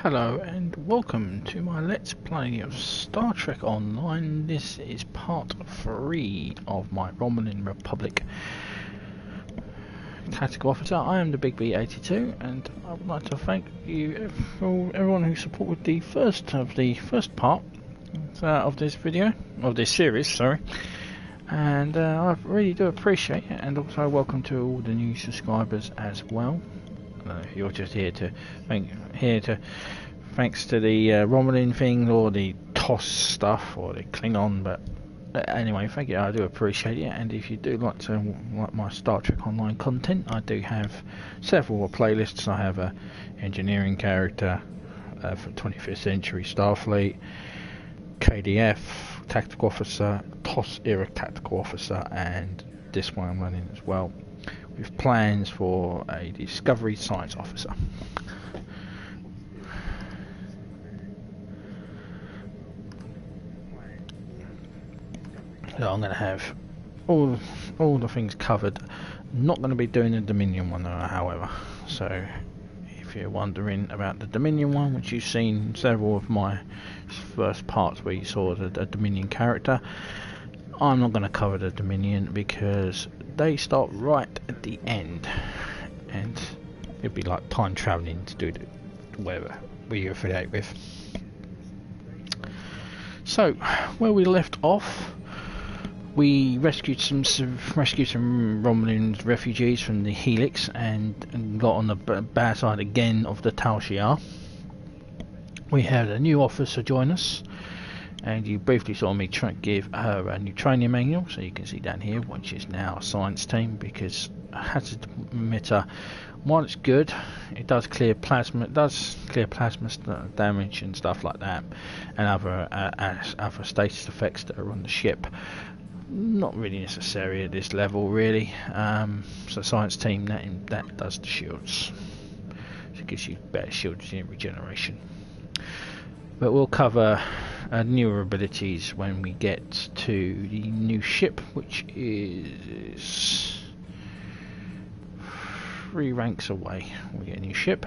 Hello and welcome to my Let's Play of Star Trek Online. This is part 3 of my Romulan Republic Tactical Officer. I am the Big B82 and I would like to thank you for everyone who supported the first part of this video, of this series, sorry. And I really do appreciate it, and also welcome to all the new subscribers as well. You're just here to thanks to the Romulan thing or the TOS stuff or the Klingon, but anyway, thank you. I do appreciate it, and if you do like my Star Trek Online content, I do have several playlists. I have a engineering character for 25th Century Starfleet, KDF Tactical Officer, TOS era Tactical Officer, and this one I'm running as well, with plans for a Discovery Science Officer. So I'm going to have all the things covered. Not going to be doing the Dominion one, however. So if you're wondering about the Dominion one, which you've seen several of my first parts where you saw the Dominion character, I'm not going to cover the Dominion because they start right at the end, and it'd be like time travelling to do whatever we affiliate with. So where we left off, we rescued some Romulan refugees from the Helix and got on the bad side again of the Tal Shiar. We had a new officer join us, and you briefly saw me give her a new training manual, so you can see down here, which is now a science team, because hazard emitter, while it's good, it does clear plasma. It does clear plasma damage and stuff like that, and other status effects that are on the ship. Not really necessary at this level, really. So science team that does the shields. So it gives you better shields in regeneration. But we'll cover newer abilities when we get to the new ship, which is 3 ranks away. We get a new ship,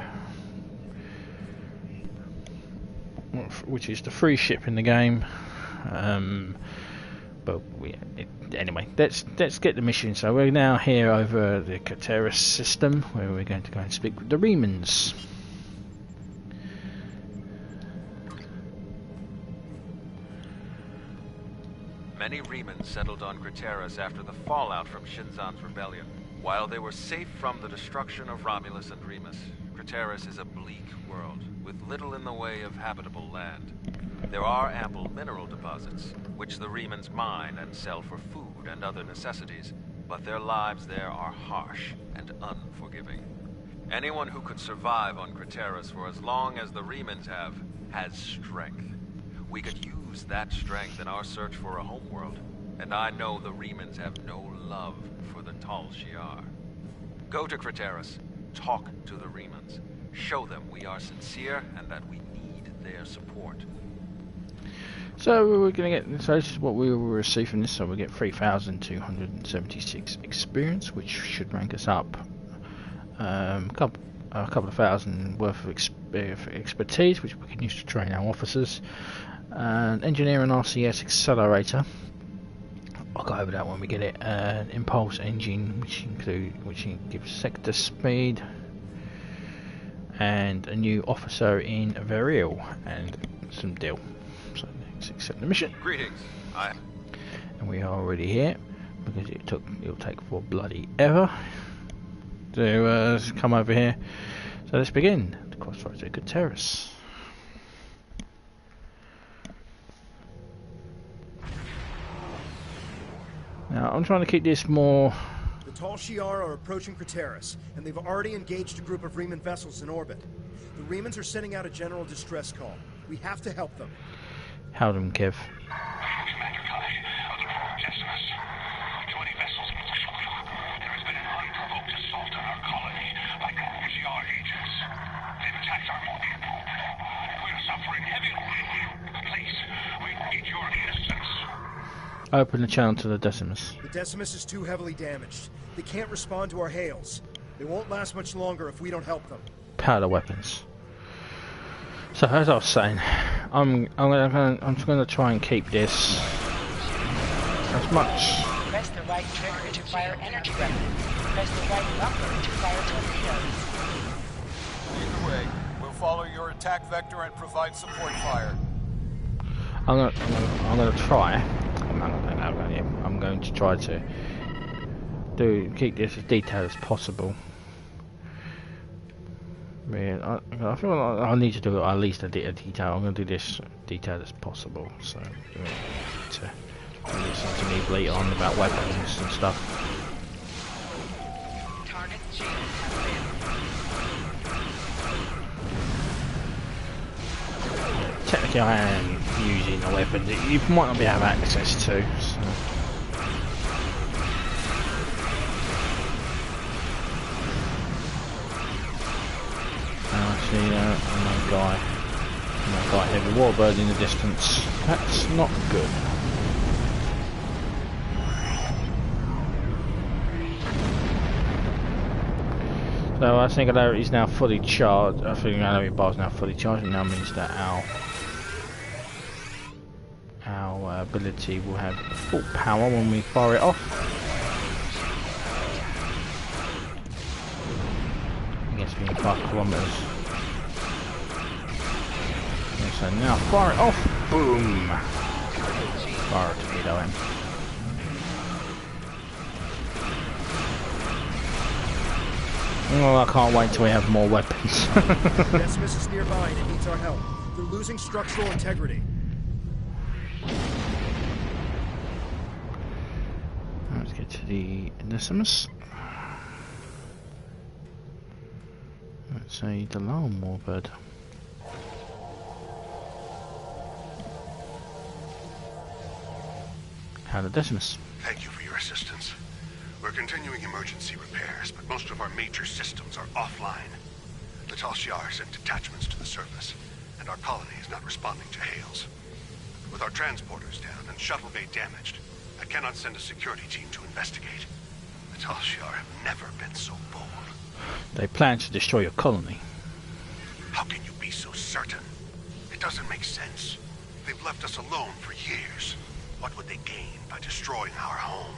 which is the free ship in the game. But anyway, let's get the mission. So we're now here over the Crateris system, where we're going to go and speak with the Remans. Many Remans settled on Crateris after the fallout from Shinzon's rebellion. While they were safe from the destruction of Romulus and Remus, Crateris is a bleak world, with little in the way of habitable land. There are ample mineral deposits, which the Remans mine and sell for food and other necessities, but their lives there are harsh and unforgiving. Anyone who could survive on Crateris for as long as the Remans have, has strength. We could use that strength in our search for a homeworld, and I know the Remans have no love for the Tal Shiar. Go to Crateris, talk to the Remans, show them we are sincere and that we need their support. So we're going to get, so this is what we will receive from this. So we get 3,276 experience, which should rank us up a couple of thousand worth of expertise, which we can use to train our officers. Engineering RCS accelerator, I'll go over that when we get it. Impulse engine, which gives sector speed, and a new officer in Varial, and some deal. So let's accept the mission. Greetings. And we are already here, because it'll take for bloody ever to come over here. So let's begin. The Crossroads at Crateris. Now I'm trying to keep this more. The Tal Shiar are approaching Crateris, and they've already engaged a group of Reman vessels in orbit. The Remans are sending out a general distress call. We have to help them. Help them, Kev. Commander Kai, under our estimates, 20 vessels in the shore. There has been an unprovoked assault on our colony by Tal Shiar agents. They've attacked our mobile group. We're suffering heavy losses. Please, we need your assistance. Open the channel to the Decimus. The Decimus is too heavily damaged. They can't respond to our hails. They won't last much longer if we don't help them. Power the weapons. So as I was saying, I'm just gonna try and keep this as much. Press the right trigger to fire energy weapons. Press the right bumper to fire torpedoes. Either way, we'll follow your attack vector and provide support fire. I'm gonna try. I'm going to try to keep this as detailed as possible. I feel like I need to do it at least a detail. I'm going to do this detailed as possible. So to listen to me bleat on about weapons and stuff. Target shield has failed. Technically, I am using a weapon that you might not be able to have access to. So. Another guy heavy warbird in the distance. That's not good. So I think he's now fully charged. I think our bar's now fully charged, and now means that our ability will have full power when we fire it off. I guess being 5 kilometers. So now fire it off. Boom. Fire a torpedo in. Oh, I can't wait till we have more weapons. Decimus is nearby and it needs our help. They're losing structural integrity. Let's get to the Decimus. Let's say the lone warbird. How the Decimus? Thank you for your assistance. We're continuing emergency repairs, but most of our major systems are offline. The Tal Shiar sent detachments to the surface, and our colony is not responding to hails. With our transporters down and shuttle bay damaged, I cannot send a security team to investigate. The Tal Shiar have never been so bold. They plan to destroy your colony. How can you be so certain? It doesn't make sense. They've left us alone for years. What would they gain by destroying our home?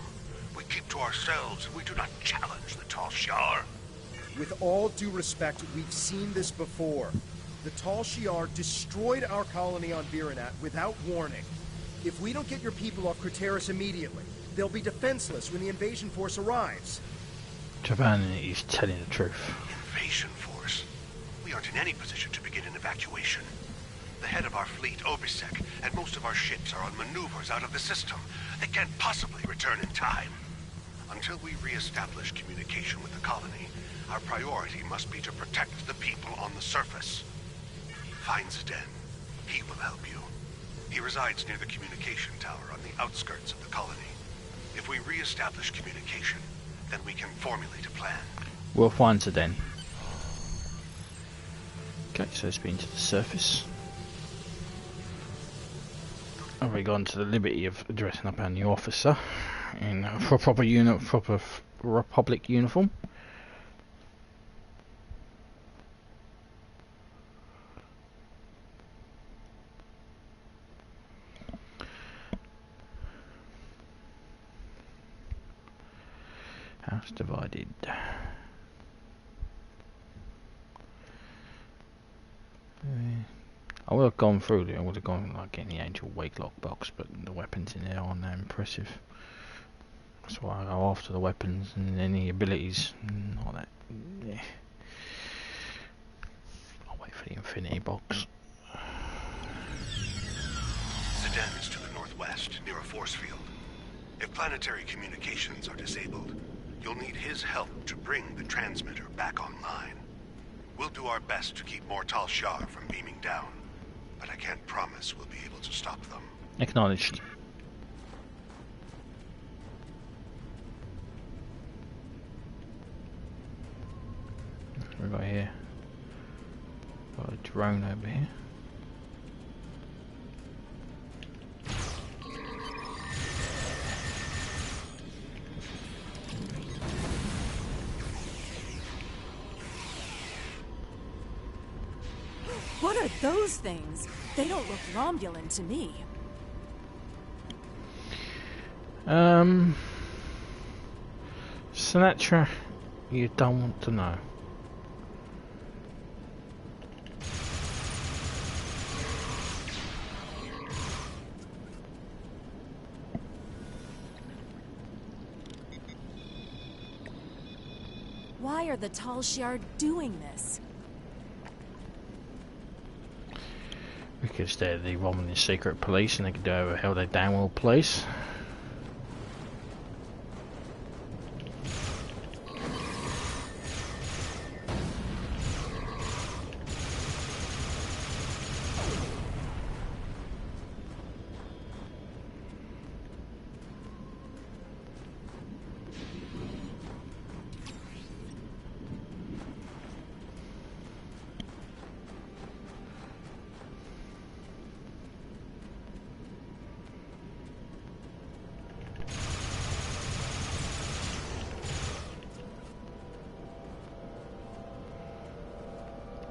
We keep to ourselves and we do not challenge the Tal Shiar. With all due respect, we've seen this before. The Tal Shiar destroyed our colony on Virenat without warning. If we don't get your people off Crateris immediately, they'll be defenseless when the invasion force arrives. Japan is telling the truth. Invasion force? We aren't in any position to begin an evacuation. The head of our fleet, Obisek, and most of our ships are on maneuvers out of the system. They can't possibly return in time. Until we re-establish communication with the colony, our priority must be to protect the people on the surface. Find Zidane. He will help you. He resides near the communication tower on the outskirts of the colony. If we re-establish communication, then we can formulate a plan. We'll find Zidane. Okay, so it's been to the surface. Have we gone to the liberty of dressing up our new officer in a proper Republic uniform? House divided. I would have gone through it. I would have gone like in the Angel Wake lock box, but the weapons in there aren't that impressive. That's why I go after the weapons and any abilities. Not that. Yeah. I'll wait for the Infinity box. Zidane is to the northwest, near a force field. If planetary communications are disabled, you'll need his help to bring the transmitter back online. We'll do our best to keep more Tal Shiar from beaming down, but I can't promise we'll be able to stop them. Acknowledged. What have we got here? Got a drone over here. What are those things? They don't look Romulan to me. Sinatra, you don't want to know. Why are the Tal Shiar doing this? Because they're the Romulan secret police and they can do whatever the hell they damn well please.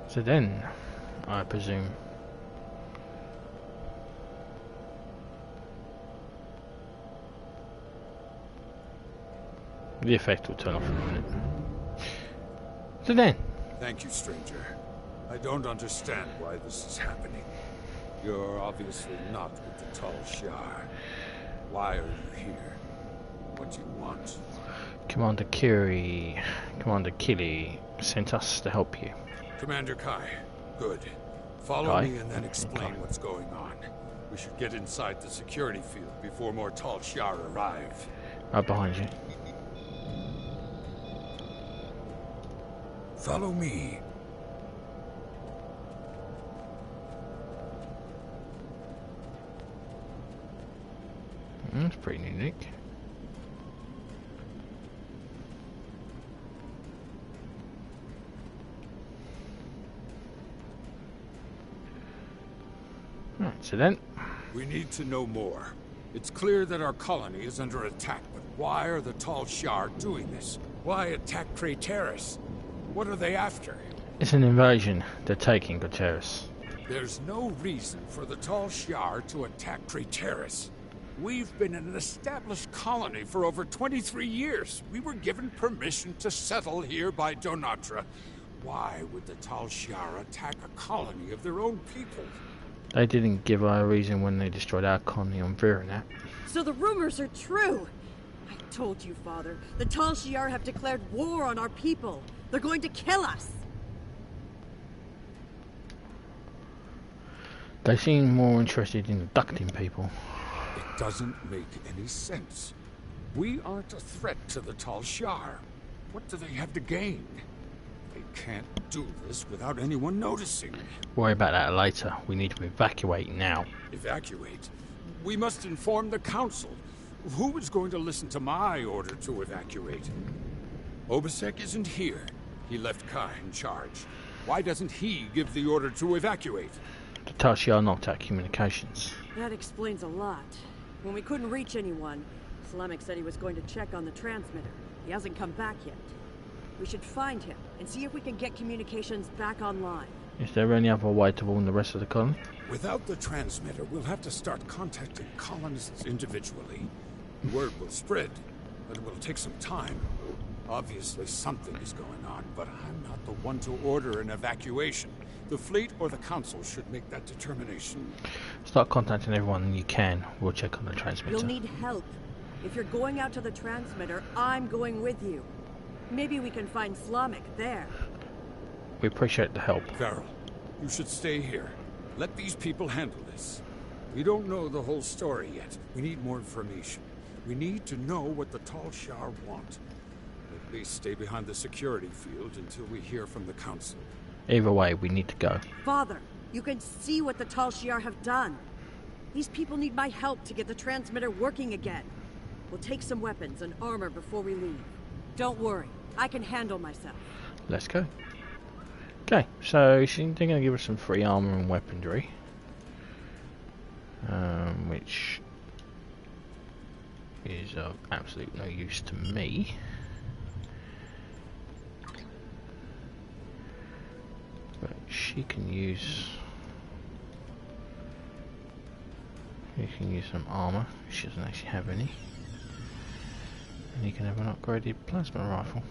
So then, I presume, the effect will turn off in a minute. So then, Thank you, stranger. I don't understand why this is happening. You're obviously not with the Tal Shiar. Why are you here? What do you want? Commander Killy sent us to help you. Commander Kai. Good. Follow Kai? me and then explain Kai. what's going on. We should get inside the security field before more Tal Shiar arrive. Right behind you. Follow me. That's pretty unique. Right, so then, We need to know more. It's clear that our colony is under attack, but why are the Tal Shiar doing this? Why attack Crateris? What are they after? it's an invasion. They're taking Crateris. There's no reason for the Tal Shiar to attack Crateris. We've been an established colony for over 23 years. We were given permission to settle here by Donatra. Why would the Tal Shiar attack a colony of their own people? They didn't give her a reason when they destroyed our colony on Virenat. So the rumors are true. I told you, Father. The Tal Shiar have declared war on our people. They're going to kill us. They seem more interested in abducting people. It doesn't make any sense. We aren't a threat to the Tal Shiar. What do they have to gain? They can't do this without anyone noticing. Worry about that later. We need to evacuate now. Evacuate? We must inform the council. Who is going to listen to my order to evacuate? Obasek isn't here. He left Kai in charge. Why doesn't he give the order to evacuate? The Tal Shiar knocked out communications. That explains a lot. When we couldn't reach anyone, Slamek said he was going to check on the transmitter. He hasn't come back yet. We should find him and see if we can get communications back online. Is there any other way to warn the rest of the colony? Without the transmitter, we'll have to start contacting colonists individually. Word will spread, but it will take some time. Obviously something is going on, but I'm not the one to order an evacuation. The fleet or the council should make that determination. Start contacting everyone you can. We'll check on the transmitter. You'll need help. If you're going out to the transmitter, I'm going with you. Maybe we can find Slamek there. We appreciate the help. Farrell, you should stay here. Let these people handle this. We don't know the whole story yet. We need more information. We need to know what the Tal Shiar want. At least stay behind the security field until we hear from the council. Either way, we need to go. Father, you can see what the Tal Shiar have done. These people need my help to get the transmitter working again. We'll take some weapons and armor before we leave. Don't worry, I can handle myself. Let's go. Okay, so they're going to give us some free armor and weaponry. Which is of absolute no use to me. But she can use You can use some armor. She doesn't actually have any. And you can have an upgraded plasma rifle.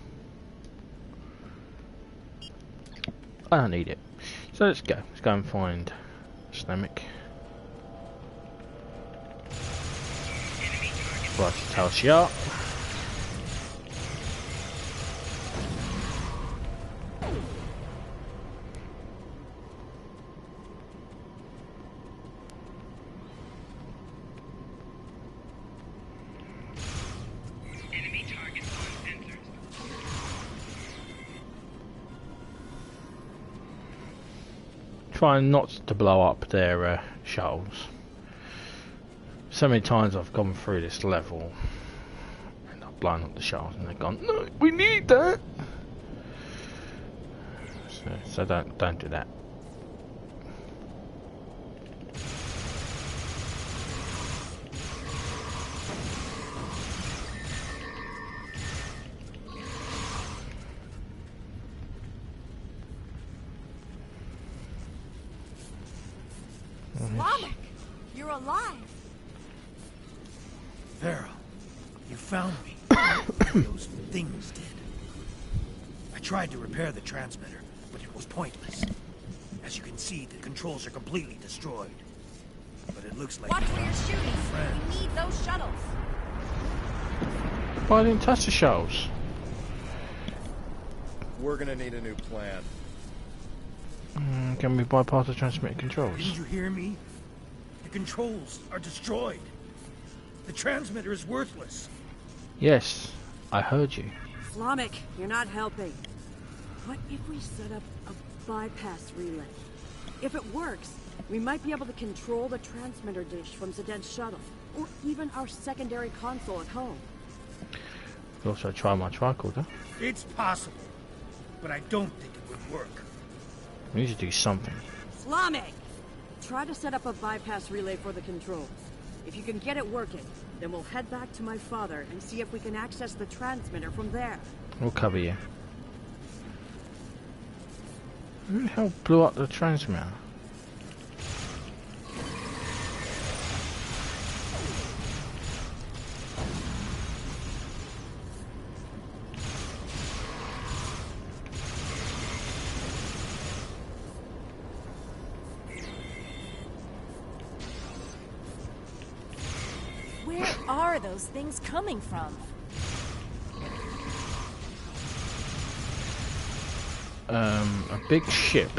I don't need it. So let's go. Let's go and find Slamek. Right, Tal Shiar. Trying not to blow up their shuttles. So many times I've gone through this level and I've blown up the shuttles and they've gone, no, we need that. So don't do that. Slamek, you're alive. Farrell, you found me. Those things did. I tried to repair the transmitter, but it was pointless. As you can see, the controls are completely destroyed. But it looks like... Watch where you're shooting. Friends. We need those shuttles. But I didn't touch the shuttles. We're gonna need a new plan. Can we bypass the transmitter controls? Didn't you hear me? The controls are destroyed. The transmitter is worthless. Yes, I heard you. Slamek, you're not helping. What if we set up a bypass relay? If it works, we might be able to control the transmitter dish from Zed's shuttle, or even our secondary console at home. Could also try my tricorder. It's possible, but I don't think it would work. We need to do something. Slamek! Try to set up a bypass relay for the controls. If you can get it working, then we'll head back to my father and see if we can access the transmitter from there. We'll cover you. Who the hell blew up the transmitter? Where are those things coming from? A big ship.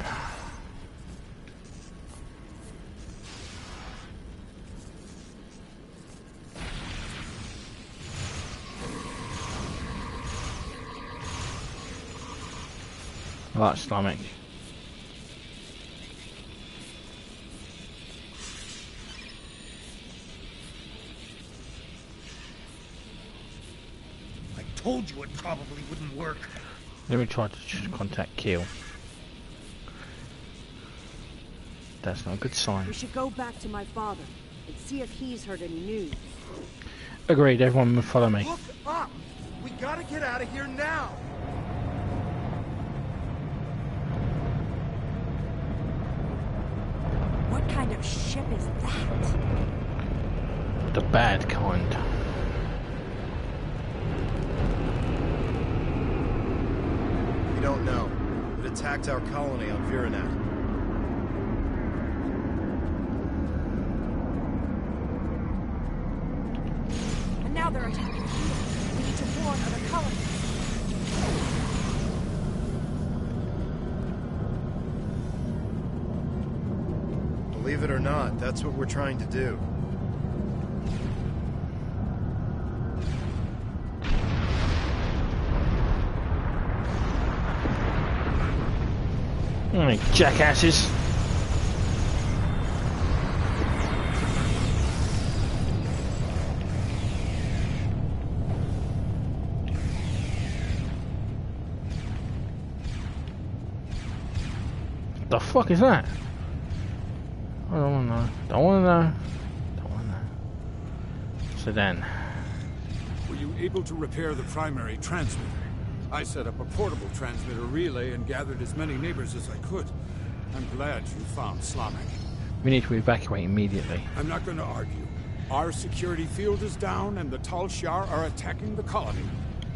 Right, Slamek. I told you it probably wouldn't work. Let me try to contact Keel. That's not a good sign. We should go back to my father and see if he's heard any news. Agreed, everyone will follow me. Look up! We gotta get out of here now! What kind of ship is that? The bad kind. We don't know. It attacked our colony on Virenat. And now they're attacking Helix. We need to warn other colonies. Believe it or not, that's what we're trying to do. Alright, jackasses. The fuck is that? I don't wanna know. Don't wanna know. Don't wanna know. Sedan. Were you able to repair the primary transmitter? I set up a portable transmitter relay and gathered as many neighbors as I could. I'm glad you found Slamek. We need to evacuate immediately. I'm not going to argue. Our security field is down and the Tal Shiar are attacking the colony.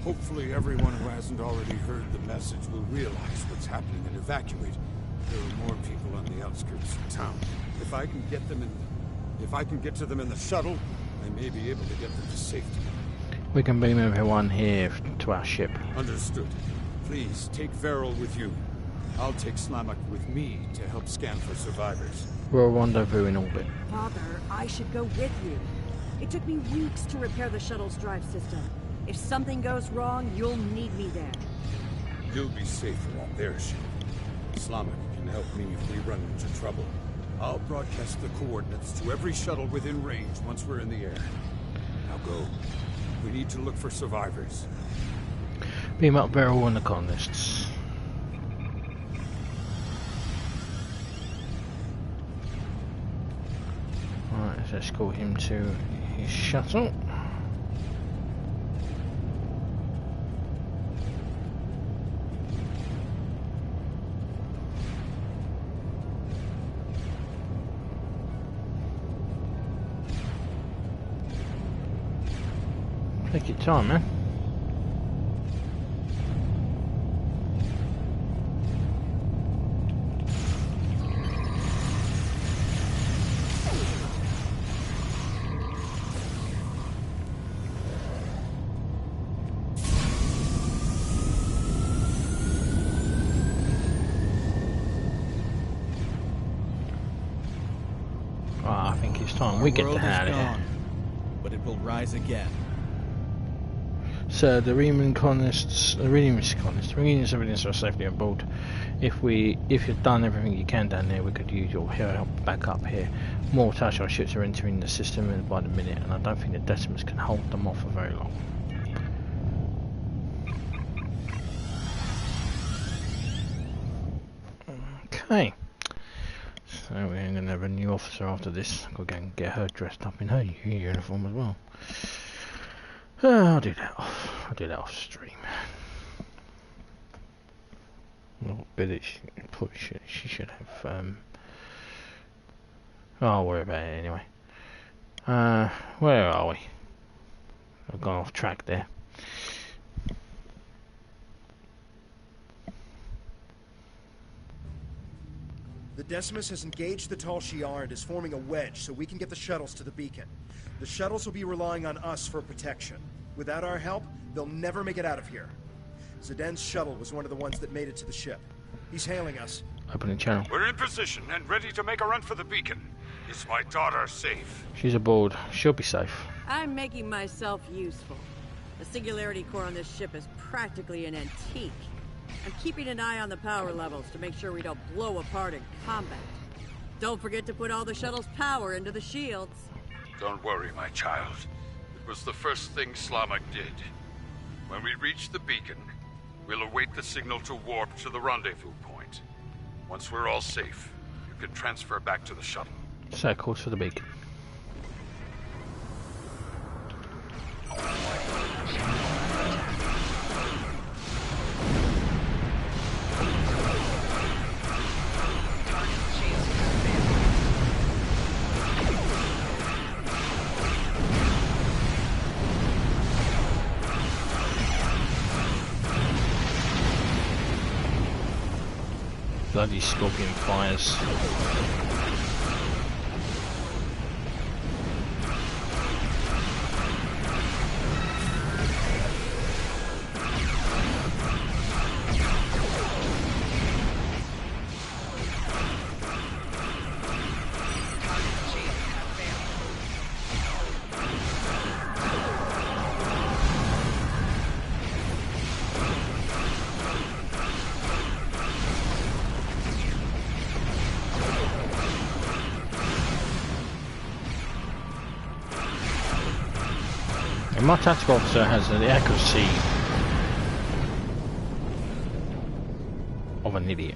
Hopefully everyone who hasn't already heard the message will realize what's happening and evacuate. There are more people on the outskirts of town. If I can get to them in the shuttle, I may be able to get them to safety. We can beam everyone here to our ship. Understood. Please take Veril with you. I'll take Slamak with me to help scan for survivors. We'll rendezvous in orbit. Father, I should go with you. It took me weeks to repair the shuttle's drive system. If something goes wrong, you'll need me there. You'll be safer on their ship. Slamak can help me if we run into trouble. I'll broadcast the coordinates to every shuttle within range once we're in the air. Now go. We need to look for survivors. Beam up Beryl and the colonists. Alright, let's escort him to his shuttle. Take your time, man. I think it's time we get the hell out of here. But it will rise again. So the Remans colonists, evidence of safety on board. If you've done everything you can down there, we could use your help back up here. More Tal Shiar ships are entering the system by the minute, and I don't think the Decimals can hold them off for very long. Okay. So we're going to have a new officer after this. I'll go and get her dressed up in her uniform as well. I'll do that off stream. Not bit she should have I'll worry about it anyway. Where are we? I've gone off track there. The Decimus has engaged the Tal Shiar and is forming a wedge so we can get the shuttles to the beacon. The shuttles will be relying on us for protection. Without our help, they'll never make it out of here. Ziden's shuttle was one of the ones that made it to the ship. He's hailing us. Opening channel. We're in position and ready to make a run for the beacon. Is my daughter safe? She's aboard. She'll be safe. I'm making myself useful. The singularity core on this ship is practically an antique. I'm keeping an eye on the power levels to make sure we don't blow apart in combat. Don't forget to put all the shuttle's power into the shields. Don't worry, my child. It was the first thing Slamak did. When we reach the beacon, we'll await the signal to warp to the rendezvous point. Once we're all safe, you can transfer back to the shuttle. So, course for the beacon. Bloody scorpion fires. My tactical officer has the accuracy of an idiot.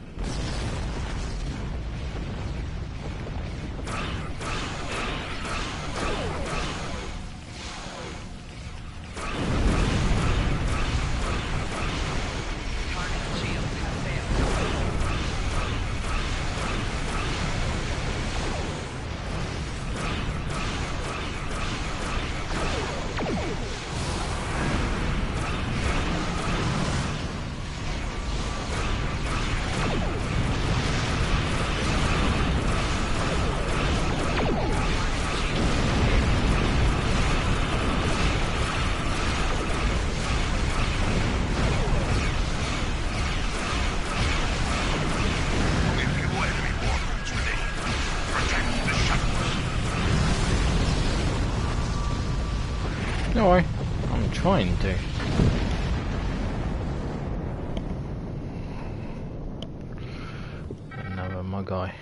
Don't worry, I'm trying to. Another my guy.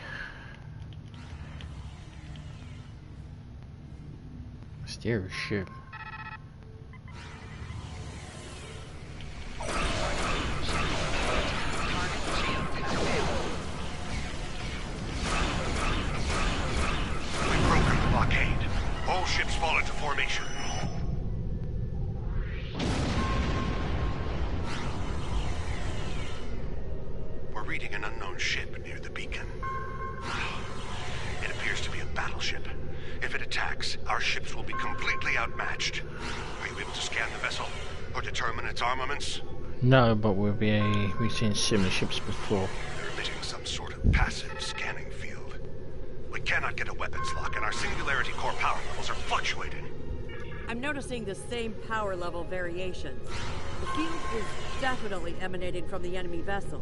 Steer a ship. We've broken the blockade. All ships fall into formation. We're reading an unknown ship near the beacon. It appears to be a battleship. If it attacks, our ships will be completely outmatched. Are you able to scan the vessel or determine its armaments? No, but we've seen similar ships before. They're emitting some sort of passive scanning field. We cannot get a weapons lock, and our singularity core power levels are fluctuating. I'm noticing the same power level variations. The field is definitely emanating from the enemy vessel.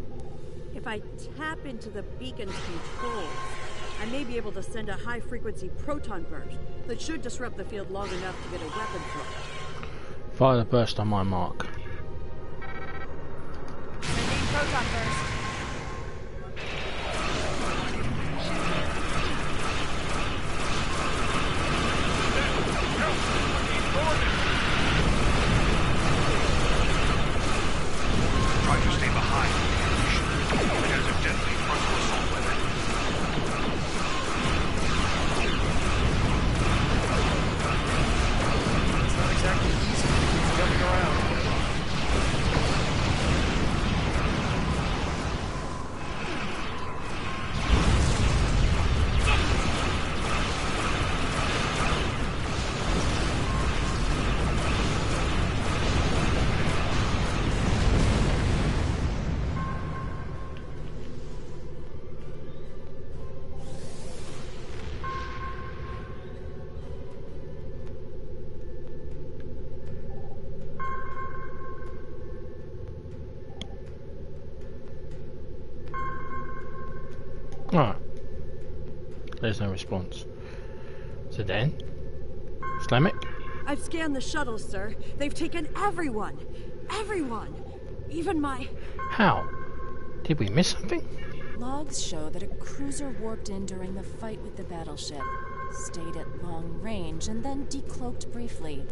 If I tap into the beacon's controls, I may be able to send a high-frequency proton burst that should disrupt the field long enough to get a weapons lock. Fire the burst on my mark. Sending proton burst. Try to stay behind the ship. It has a deadly frontal assault weapon. It's not exactly easy to keep jumping around. Ah. There's no response. So then? Slam it? I've scanned the shuttles, sir. They've taken everyone. Everyone. Even my... How? Did we miss something? Logs show that a cruiser warped in during the fight with the battleship, stayed at long range, and then decloaked briefly.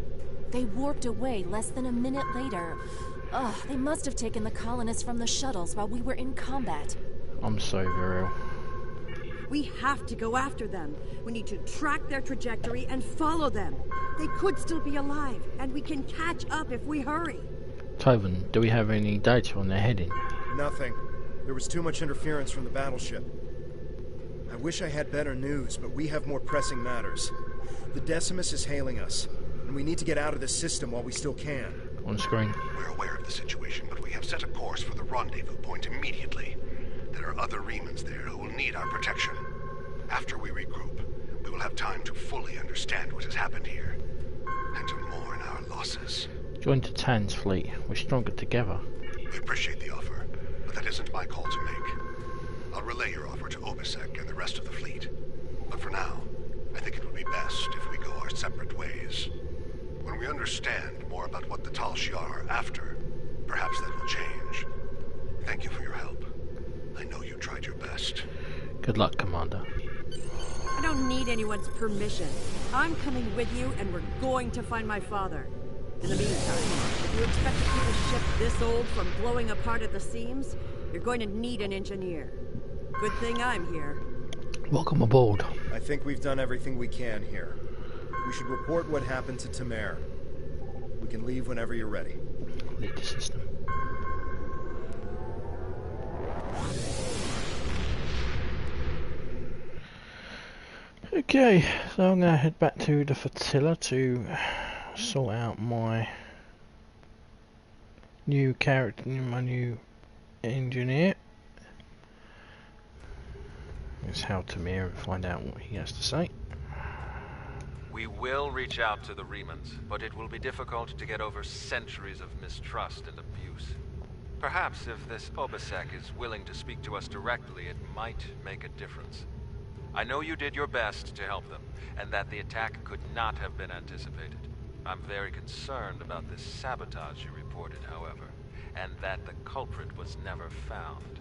They warped away less than a minute later. Ugh, they must have taken the colonists from the shuttles while we were in combat. I'm sorry, Viril. We have to go after them. We need to track their trajectory and follow them. They could still be alive, and we can catch up if we hurry. Tovan, do we have any data on their heading? Nothing. There was too much interference from the battleship. I wish I had better news, but we have more pressing matters. The Decimus is hailing us, and we need to get out of this system while we still can. On screen. We're aware of the situation, but we have set a course for the rendezvous point immediately. There are other Remans there who will need our protection. After we regroup, we will have time to fully understand what has happened here, and to mourn our losses. Join Titan's fleet. We're stronger together. We appreciate the offer, but that isn't my call to make. I'll relay your offer to Obisek and the rest of the fleet. But for now, I think it would be best if we go our separate ways. When we understand more about what the Tal Shiar are after, perhaps that will change. Thank you for your help. I know you tried your best. Good luck, Commander. I don't need anyone's permission. I'm coming with you, and we're going to find my father. In the meantime, if you expect to keep a ship this old from blowing apart at the seams, you're going to need an engineer. Good thing I'm here. Welcome aboard. I think we've done everything we can here. We should report what happened to Tamer. We can leave whenever you're ready. Lead the system. Okay, so I'm going to head back to the flotilla to sort out my new character, my new engineer. Let's help Tamer and find out what he has to say. We will reach out to the Remans, but it will be difficult to get over centuries of mistrust and abuse. Perhaps if this Obisek is willing to speak to us directly, it might make a difference. I know you did your best to help them, and that the attack could not have been anticipated. I'm very concerned about this sabotage you reported, however, and that the culprit was never found.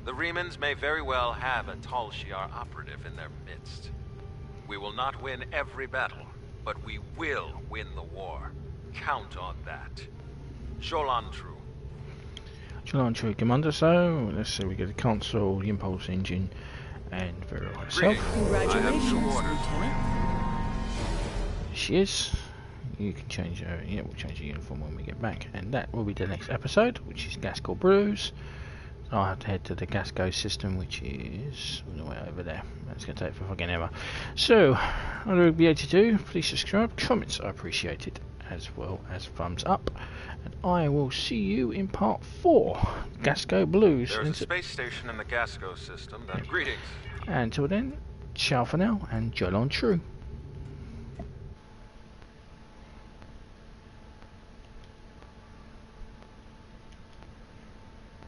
The Remans may very well have a Tal Shiar operative in their midst. We will not win every battle, but we will win the war. Count on that. Jolan True. Jolan True, Commander. So, let's see, we get the console, the impulse engine, and verify herself. Congratulations, Lieutenant. She is. You can change her. Yeah, we'll change the uniform when we get back, and that will be the next episode, which is Gasco Brews. I'll have to head to the Gasco system, which is all the way over there. That's going to take for fucking ever. So, what do we be able to do? Please subscribe, comments are appreciated, as well as thumbs up. And I will see you in part 4, Gasco Blues. There's a space station in the Gasco system. Greetings. Until then, ciao for now, and Jolan True.